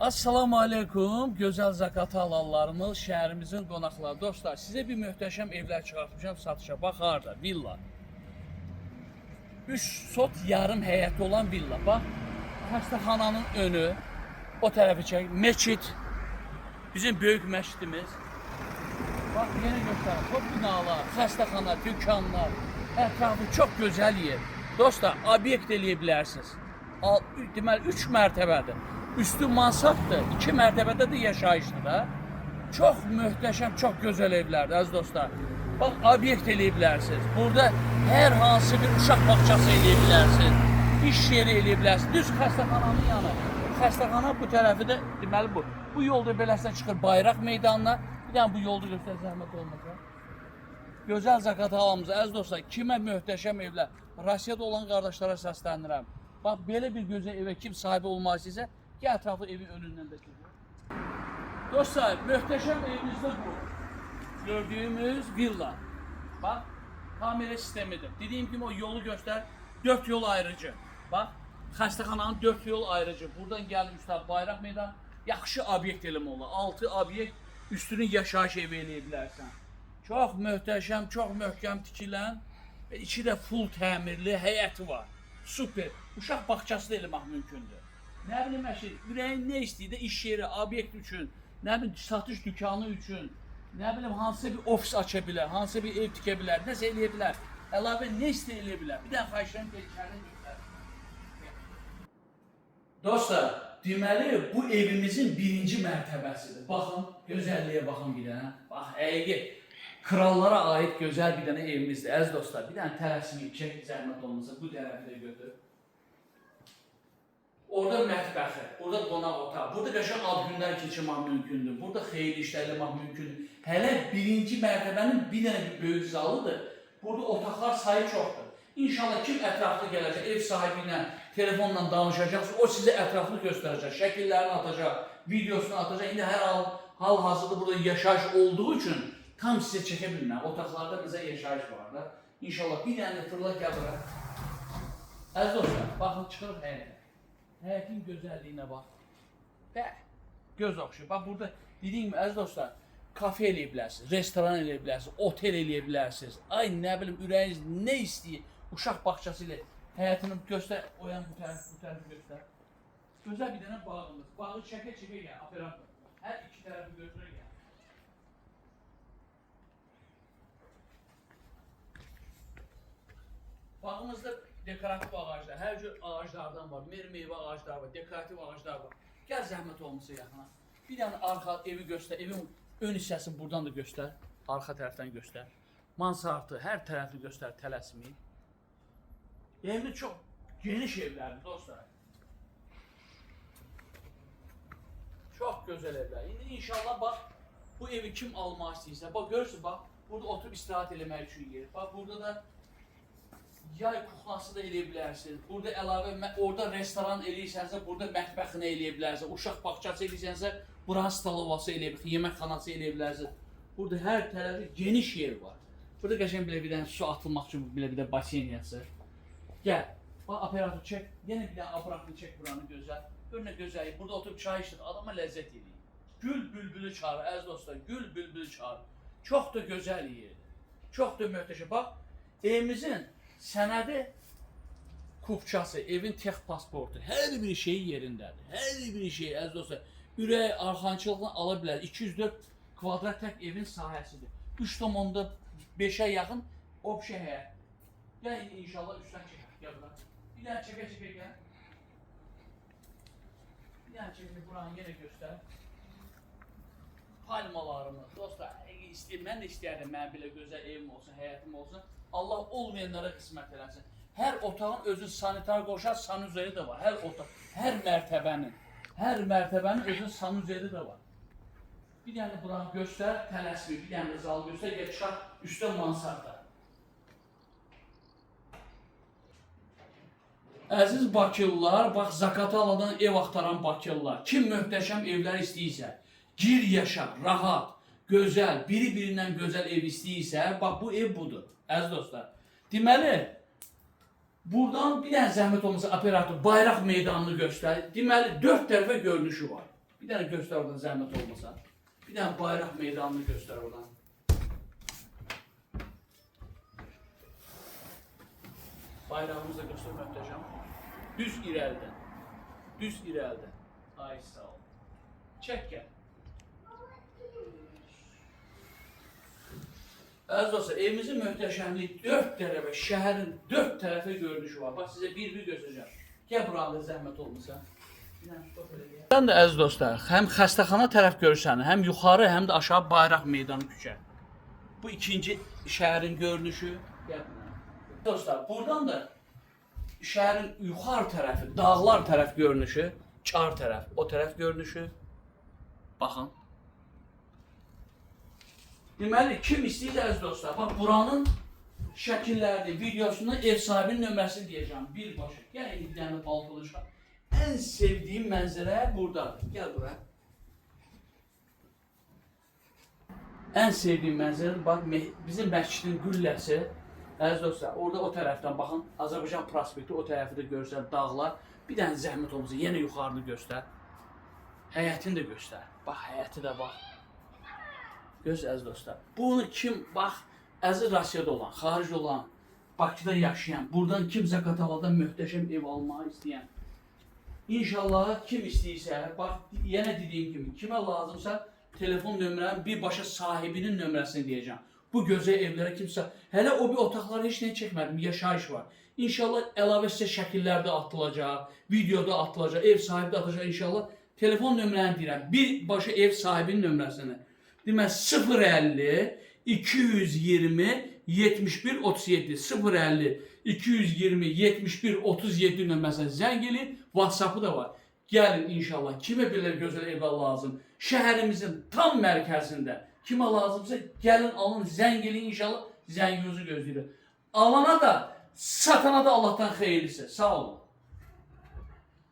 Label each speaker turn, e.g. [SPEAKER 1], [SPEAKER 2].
[SPEAKER 1] Assalamu aleykum, gözəl Zakatı alanlarımız, şəhərimizin qonaqları. Dostlar, sizə bir möhtəşəm evlər çıxartmışam satışa. Bax, harada, villa. 3 sot yarım həyəti olan villa. Bax, xəstəxananın önü, o tərəfi çək, meçid, bizim böyük məşidimiz. Bax, yenə göstərim, çok binalar, xəstəxana, dükkanlar, ətrafı çox gözəl yer. Dostlar, obyekt eləyə bilərsiniz. Deməli, 3 mərtəbədir. Üstü mansartdır, 2 mərtəbədə də yaşayışdır da. Çox möhtəşəm, çox gözəl evlərdir, əziz dostlar. Bax, obyekt eləyə bilərsiniz. Burada hər hansı bir uşaq bağçası eləyə bilərsiniz. İş yeri eləyə bilərsiniz. Düz xəstəxananın yanı. Xəstəxana bu tərəfi də, deməli bu. Bu yolda beləsinə çıxır Bayraq meydanına. Bir dənə bu yolda göstər, zəhmət olmasa. Gözəl Zakatı halımıza, əziz dostlar, kimə möhtəşəm evlər. Rusiyada olan qardaşlara səslənirəm. Bax, belə bir gözəl evə kim sahibi olmaq istəyirsə, gəl ətrafı evin önündən də çekiyor. Dostlar, möhtəşəm evimizdə bu. Gördüyümüz villa. Bax, kamera sistemidir. Dediyim kimi o yolu göstər, 4 yol ayrıcı. Bax, xəstəxananın 4 yol ayrıcı. Buradan gəlib üstə Bayraq meydan, yaxşı obyekt eləmə olar. 6 obyekt üstünü yaşayış evi eləyə bilərsən. Çox möhtəşəm, çox möhkəm tikilən və içi də full təmirli həyəti var. Super. Uşaq bağçası da eləmək mümkündür. Nə bilim əşi, ürəyin nə istəyir də iş yeri, obyekt üçün, nə bilim satış dükkanı üçün, nə bilim hansısa bir ofis aça bilər, hansısa bir ev tikə bilər, nəsə eləyə bilər. Əlavə nə istəyə eləyə bilər. Bir dənə xahişlərim gəlişlərini göstərir. Dostlar, deməli bu evimizin 1-ci mərtəbəsidir. Baxın, gözəlliyə baxın bir dənə. Bax, həqiqi krallara aid gözəl bir dənə evimizdir. Əziz dostlar, bir dənə tələsimi çək, zəhmət olmasa bu tərəfi də götür. Orada mətbəxi, burada qonaq otağı, burada qəşəng ad günlər keçirmək mümkündür, burada xeyirli işlər eləmək mümkündür. Hələ 1-ci mərtəbənin bir dənə bir böyük zalıdır, burada otaqlar sayı çoxdur. İnşallah kim ətraflı gələcək, ev sahibi ilə, telefonla danışacaqsa, o sizə ətraflı göstərəcək, şəkillərini atacaq, videosunu atacaq. İndi hər hal-hazırda burada yaşayış olduğu üçün tam sizə çəkə bilməm. Otaqlarda bizə yaşayış var da. İnşallah bir dənə fırlaq gəlir. Əziz dostlar, baxın, çıxırıq həyətə. Həyətin gözəlliyinə bax. Və göz oxşur. Bax, burada dediyim kimi, əziz dostlar, kafe eləyə bilərsiniz, restoran eləyə bilərsiniz, otel eləyə bilərsiniz. Ay, nə bilim, ürəyiniz nə istəyir, uşaq bağçası ilə həyətini göstər, o yan bu tərəfi göstər. Gözəl bir dənə bağımız. Bağı çəkə-çəkə gəl, operator. Hər iki tərəfi götürə gəl. Bağımızda dekoratif ağaclar, hər cür ağaclardan var, meyvə ağacları var, dekoratif ağaclar var. Gəl zəhmət olmasa yaxına. Bir dənə arxa evi göstər, evin ön hissəsini buradan da göstər, arxa tərəfdən göstər. Mansartı, hər tərəfli göstər, tələsməyib. Evli çox geniş evlərdir dostlar. Çox gözəl evlər. İndi inşallah bax, bu evi kim almaq istəyirsə, bax görürsün, bax, burada oturub istirahat eləmək üçün yer. Bax, burada da yay kuxlası da eləyə bilərsiniz. Burada əlavə, orada restoran eləyirsənsə, burada mətbəxini eləyə bilərsiniz. Uşaq bağçası eləyirsənsə, buranın stolovası eləyə bilərsiniz, yeməkxanası eləyə bilərsiniz. Burada hər tərəfi geniş yer var. Burada qəşəng belə bir dənə su atılmaq üçün belə bir də basen yazır. Gəl, bax, operator çək, yenə bir dənə aparatını çək buranı gözəl. Gör nə gözəl, burada oturub çay içdir, adama ləzzət edir. Gül bülbülü çağır, əziz dostlar, gül bülbülü çağır. Çox da gözəl yerdir. Çox da möhtəşəm. Bax, evimizin sənədi kupçası, evin tex pasportu, hər bir şey yerindədir. Hər bir şey, əziz dostlar, ürək, arxançılıqla ala bilər. 204 kvadrat tək evin sahəsidir. 3,5-ə yaxın obşə həyət. Gəl, inşallah üstdən çəkək, gəl bura. Bir dənə çəkə-çəkə gəl. Bir dənə çəkə, buranı yenə göstər. Palmalarımız, dostlar, mən də istəyərdim, mənim belə gözəl evim olsun, həyətim olsun. Allah olmayanlara qismət eləsin. Hər otağın özü sanitar qoşar, sanuzeli də var. Hər otaq, hər mərtəbənin özü sanuzeli də var. Bir dənə buranı göstər, tələsmir, bir dənə zal göstər, gəl çıxar üstə mansarda. Əziz Bakılılar, bax, Zakatı aladan ev axtaran Bakılılar, kim möhtəşəm evlər istəyirsə, gir yaşa, rahat, gözəl, biri-birindən gözəl ev istəyirsə, bax, bu ev budur, əziz dostlar. Deməli, buradan bir dənə zəhmət olmasa operator Bayraq meydanını göstər. Deməli, 4 tərəfə görünüşü var. Bir dənə göstər oradan zəhmət olmasa. Bir dənə bayraq meydanını göstər oradan. Bayrağımızı da göstər möhtəşəm. Düz irəlidən. Düz irəlidən. Ay sağ ol. Çək gəl. Əziz dostlar, evimizin möhtəşəmliyi 4 tərəfə, şəhərin 4 tərəfə görünüşü var. Bax, sizə bir göstərəcəm. Gəl burada zəhmət olmasa. Sən də əziz dostlar, həm xəstəxana tərəf görürsən, həm yuxarı, həm də aşağı bayraq meydanı küçə. Bu ikinci şəhərin görünüşü. Gəl buna. Dostlar, buradan da şəhərin yuxarı tərəfi, dağlar tərəf görünüşü, Çar tərəf, o tərəf görünüşü. Baxın. Deməli, kim istəyir əziz dostlar, bax buranın şəkillərini, videosunu ev sahibinin nömrəsini deyəcəm, birbaşa. Gəl bir dənə balkona çıxaq. Ən sevdiyim mənzərə buradadır. Gəl bura. Ən sevdiyim mənzərə, bax, bizim məscidin qülləsi, əziz dostlar, orada o tərəfdən baxın, Azərbaycan prospekti, o tərəfi də görsər, dağlar. Bir dənə zəhmət olmasa, yenə yuxarını göstər. Həyətini də göstər. Bax, həyəti də bax. Göz əziz dostlar. Bunu kim, bax, əziz Rusiyada olan, xaricdə olan, Bakıda yaşayan, buradan kim Zaqatabalada möhtəşəm ev almağı istəyən. İnşallah kim istəyirsə, bax, yenə dediyim kimi, kimə lazımsa, telefon nömrənin birbaşa sahibinin nömrəsini deyəcəm. Bu gözəl evlərə kimsə, hələ o bir otaqlara heç nə çəkmədim, yaşayış var. İnşallah əlavə sizə şəkillərdə atılacaq, videoda atılacaq, ev sahibi də atacaq inşallah. Telefon nömrəni deyirəm, birbaşa ev sahibinin nömrəsini. Demək 050 220 71 37 050 220 71 37 nömrəsinə zəng edin. WhatsApp'ı da var. Gəlin inşallah. Kimə belə gözəl evlər lazım? Şəhərimizin tam mərkəzində. Kimə lazımsa gəlin alın, zəng edin inşallah. Zənginizi gözləyir. Alana da, satana da Allah'tan xeyirlisi. Sağ olun.